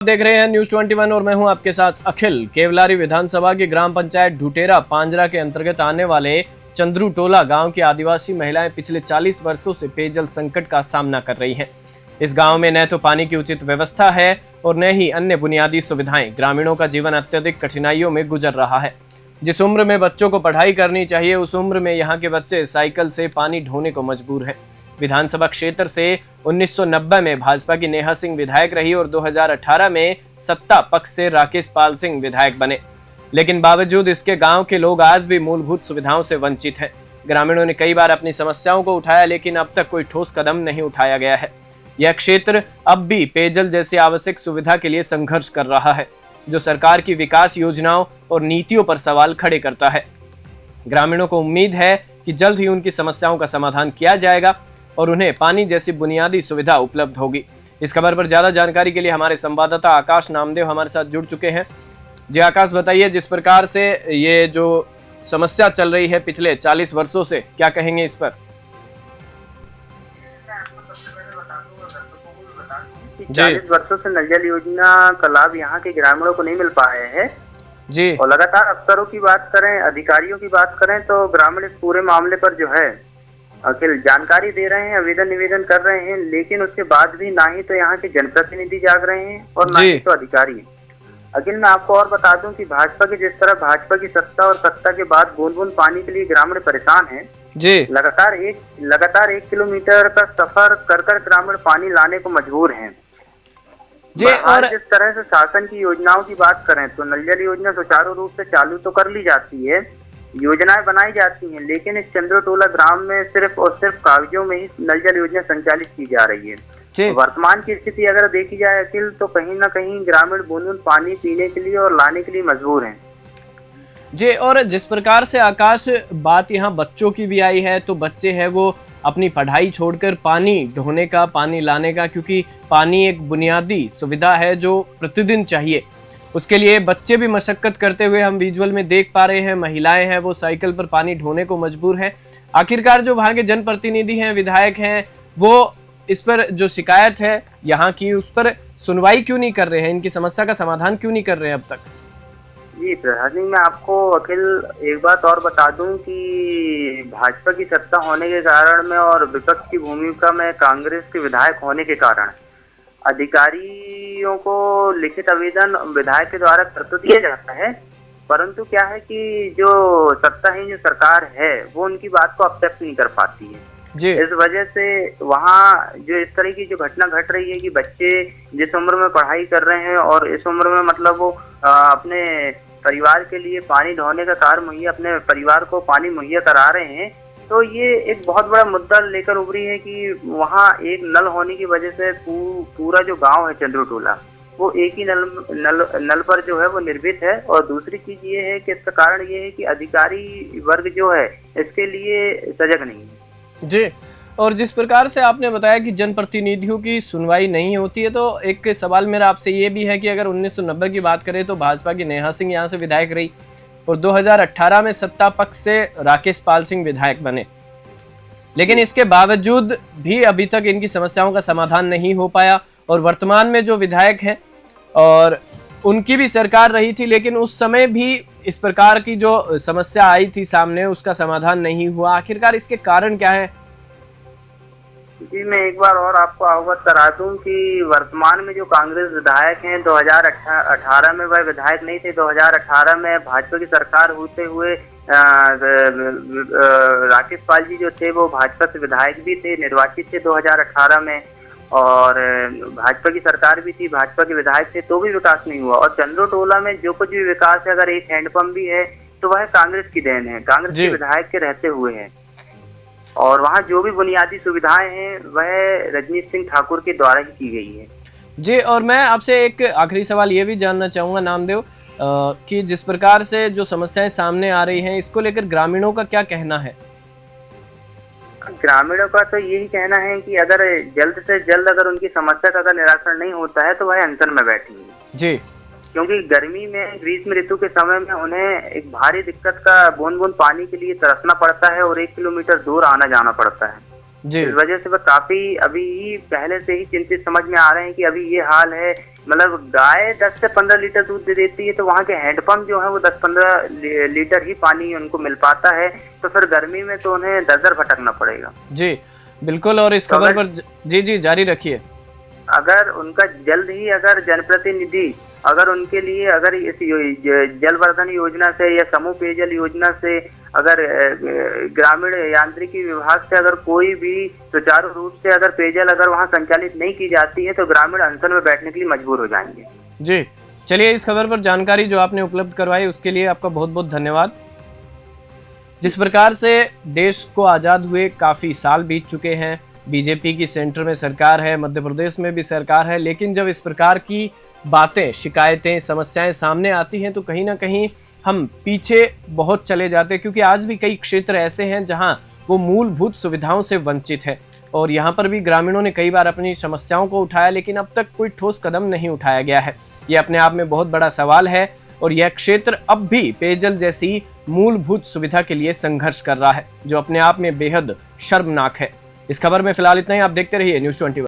देख रहे हैं न्यूज 21 और मैं हूं आपके साथ अखिल। केवलारी विधानसभा की ग्राम पंचायत ढुटेरा पांजरा के अंतर्गत आने वाले चंद्रू टोला गांव की आदिवासी महिलाएं पिछले 40 वर्षों से पेयजल संकट का सामना कर रही हैं। इस गांव में न तो पानी की उचित व्यवस्था है और न ही अन्य बुनियादी सुविधाएं। ग्रामीणों का जीवन अत्यधिक कठिनाइयों में गुजर रहा है। जिस उम्र में बच्चों को पढ़ाई करनी चाहिए उस उम्र में यहाँ के बच्चे साइकिल से पानी ढोने को मजबूर हैं। विधानसभा क्षेत्र से 1990 में भाजपा की नेहा सिंह विधायक रही और 2018 में सत्ता पक्ष से राकेश पाल सिंह विधायक बने, लेकिन बावजूद इसके गांव के लोग आज भी मूलभूत सुविधाओं से वंचित हैं। ग्रामीणों ने कई बार अपनी समस्याओं को उठाया, लेकिन अब तक कोई ठोस कदम नहीं उठाया गया है। यह क्षेत्र अब भी पेयजल जैसी आवश्यक सुविधा के लिए संघर्ष कर रहा है, जो सरकार की विकास योजनाओं और नीतियों पर सवाल खड़े करता है। ग्रामीणों को उम्मीद है कि जल्द ही उनकी समस्याओं का समाधान किया जाएगा और उन्हें पानी जैसी बुनियादी सुविधा उपलब्ध होगी। इस खबर पर ज्यादा जानकारी के लिए हमारे संवाददाता आकाश नामदेव हमारे साथ जुड़ चुके हैं। जी आकाश, बताइए, जिस प्रकार से ये जो समस्या चल रही है पिछले 40 वर्षों से, क्या कहेंगे इस पर? 40 वर्षों से नल जल योजना का लाभ यहाँ के ग्रामीणों को नहीं मिल पाया है जी। और लगातार अफसरों की बात करें, अधिकारियों की बात करें तो ग्रामीण इस पूरे मामले पर जो है अखिल जानकारी दे रहे हैं, आवेदन निवेदन कर रहे हैं, लेकिन उसके बाद भी ना ही तो यहाँ के जनप्रतिनिधि जाग रहे हैं और ना ही तो अधिकारी। अखिल, मैं आपको और बता दूं कि भाजपा की जिस तरह भाजपा की सत्ता और सत्ता के बाद बूंद बूंद पानी के लिए ग्रामीण परेशान हैं जी। लगातार 1 किलोमीटर का सफर कर ग्रामीण पानी लाने को मजबूर हैं जी। और जिस तरह से शासन की योजनाओं की बात करें तो नल जल योजना सुचारू रूप से चालू तो कर ली जाती है, योजनाएं बनाई जाती हैं, लेकिन इस चंद्रू टोला ग्राम में सिर्फ और सिर्फ कागजों में ही नल जल योजना संचालित की जा रही है। तो वर्तमान की स्थिति अगर देखी जाए अखिल, तो कहीं ना कहीं ग्रामीण बूंद बूंद पानी पीने के लिए और लाने के लिए मजबूर हैं जी। और जिस प्रकार से आकाश बात यहाँ बच्चों की भी आई है, तो बच्चे हैं वो अपनी पढ़ाई छोड़कर पानी ढोने का, पानी लाने का, क्योंकि पानी एक बुनियादी सुविधा है जो प्रतिदिन चाहिए, उसके लिए बच्चे भी मशक्कत करते हुए हम विजुअल में देख पा रहे हैं। महिलाएं हैं वो साइकिल पर पानी ढोने को मजबूर हैं। आखिरकार जो वहाँ के जनप्रतिनिधि हैं, विधायक हैं, वो इस पर जो शिकायत है यहाँ की, उस पर सुनवाई क्यों नहीं कर रहे हैं? इनकी समस्या का समाधान क्यों नहीं कर रहे हैं अब तक? जी प्रधान जी, मैं आपको अखिल एक बात और बता दूं कि भाजपा की सत्ता होने के कारण में और विपक्ष की भूमिका में कांग्रेस के विधायक होने के कारण अधिकारियों को लिखित आवेदन विधायक के द्वारा कर तो दिया जाता है, परंतु क्या है कि जो सत्ताहीन जो सरकार है वो उनकी बात को एक्सेप्ट नहीं कर पाती है जी। इस वजह से वहाँ जो इस तरह की जो घटना घट रही है कि बच्चे जिस उम्र में पढ़ाई कर रहे हैं और इस उम्र में मतलब वो अपने परिवार के लिए पानी ढोने का कार्य मुहैया, अपने परिवार को पानी मुहैया करा रहे हैं, तो ये एक बहुत बड़ा मुद्दा लेकर उभरी है कि वहाँ एक नल होने की वजह से पूरा जो गांव है चंद्रू टोला वो एक ही नल पर जो है वो निर्भीत है। और दूसरी चीज ये है कि इसका कारण ये है कि अधिकारी वर्ग जो है इसके लिए सजग नहीं है जी। और जिस प्रकार से आपने बताया कि जनप्रतिनिधियों की सुनवाई नहीं होती है, तो एक सवाल मेरा आपसे ये भी है कि अगर 1990 की बात करें तो भाजपा की नेहा सिंह यहाँ से विधायक रही और 2018 में सत्ता पक्ष से राकेश पाल सिंह विधायक बने, लेकिन इसके बावजूद भी अभी तक इनकी समस्याओं का समाधान नहीं हो पाया। और वर्तमान में जो विधायक हैं और उनकी भी सरकार रही थी, लेकिन उस समय भी इस प्रकार की जो समस्या आई थी सामने, उसका समाधान नहीं हुआ। आखिरकार इसके कारण क्या है? जी, मैं एक बार और आपको अवगत करा दूं कि वर्तमान में जो कांग्रेस विधायक हैं 2018 में वह विधायक नहीं थे। 2018 में भाजपा की सरकार होते हुए राकेश पाल जी जो थे वो भाजपा से विधायक भी थे, निर्वाचित थे 2018 में, और भाजपा की सरकार भी थी, भाजपा के विधायक थे, तो भी विकास नहीं हुआ। और चंद्रू टोला में जो कुछ भी विकास है, अगर एक हैंडपंप भी है तो वह कांग्रेस की देन है, कांग्रेस के विधायक के रहते हुए है। और वहाँ जो भी बुनियादी सुविधाएं हैं वह रजनीश सिंह ठाकुर के द्वारा ही की गई है जी। और मैं आपसे एक आखिरी सवाल ये भी जानना चाहूंगा नामदेव, कि जिस प्रकार से जो समस्याएं सामने आ रही हैं, इसको लेकर ग्रामीणों का क्या कहना है? ग्रामीणों का तो यही कहना है कि अगर जल्द से जल्द अगर उनकी समस्या का अगर निराकरण नहीं होता है तो वह अनशन में बैठेंगे जी, क्योंकि गर्मी में, ग्रीष्म ऋतु के समय में उन्हें एक भारी दिक्कत का बूंद बूंद पानी के लिए तरसना पड़ता है और 1 किलोमीटर दूर आना जाना पड़ता है जी। इस वजह से वह काफी अभी पहले से ही चिंतित समझ में आ रहे हैं कि अभी ये हाल है मतलब गाय 10 से 15 लीटर दूध दे देती है, तो वहाँ के हैंडपंप जो है वो 10-15 लीटर ही पानी उनको मिल पाता है। तो फिर गर्मी में तो उन्हें दर भटकना पड़ेगा। जी बिल्कुल। और इस तो खबर पर जी जारी रखिए। अगर उनका जल्द ही अगर जनप्रतिनिधि अगर उनके लिए अगर इस जल वर्धन योजना से या समूह पेयजल योजना से अगर ग्रामीण यांत्रिकी विभाग से अगर कोई भी सुचारू रूप से अगर पेयजल अगर वहां संचालित नहीं की जाती है, तो ग्रामीण अनशन में बैठने के लिए मजबूर हो जाएंगे। जी चलिए, इस खबर पर जानकारी जो आपने उपलब्ध करवाई उसके लिए आपका बहुत बहुत धन्यवाद। जिस प्रकार से देश को आज़ाद हुए काफ़ी साल बीत चुके हैं, बीजेपी की सेंटर में सरकार है, मध्य प्रदेश में भी सरकार है, लेकिन जब इस प्रकार की बातें, शिकायतें, समस्याएं सामने आती हैं तो कहीं ना कहीं हम पीछे बहुत चले जाते हैं, क्योंकि आज भी कई क्षेत्र ऐसे हैं जहां वो मूलभूत सुविधाओं से वंचित है। और यहाँ पर भी ग्रामीणों ने कई बार अपनी समस्याओं को उठाया, लेकिन अब तक कोई ठोस कदम नहीं उठाया गया है। ये अपने आप में बहुत बड़ा सवाल है और यह क्षेत्र अब भी पेयजल जैसी मूलभूत सुविधा के लिए संघर्ष कर रहा है, जो अपने आप में बेहद शर्मनाक है। इस खबर में फिलहाल इतना ही। आप देखते रहिए News 21।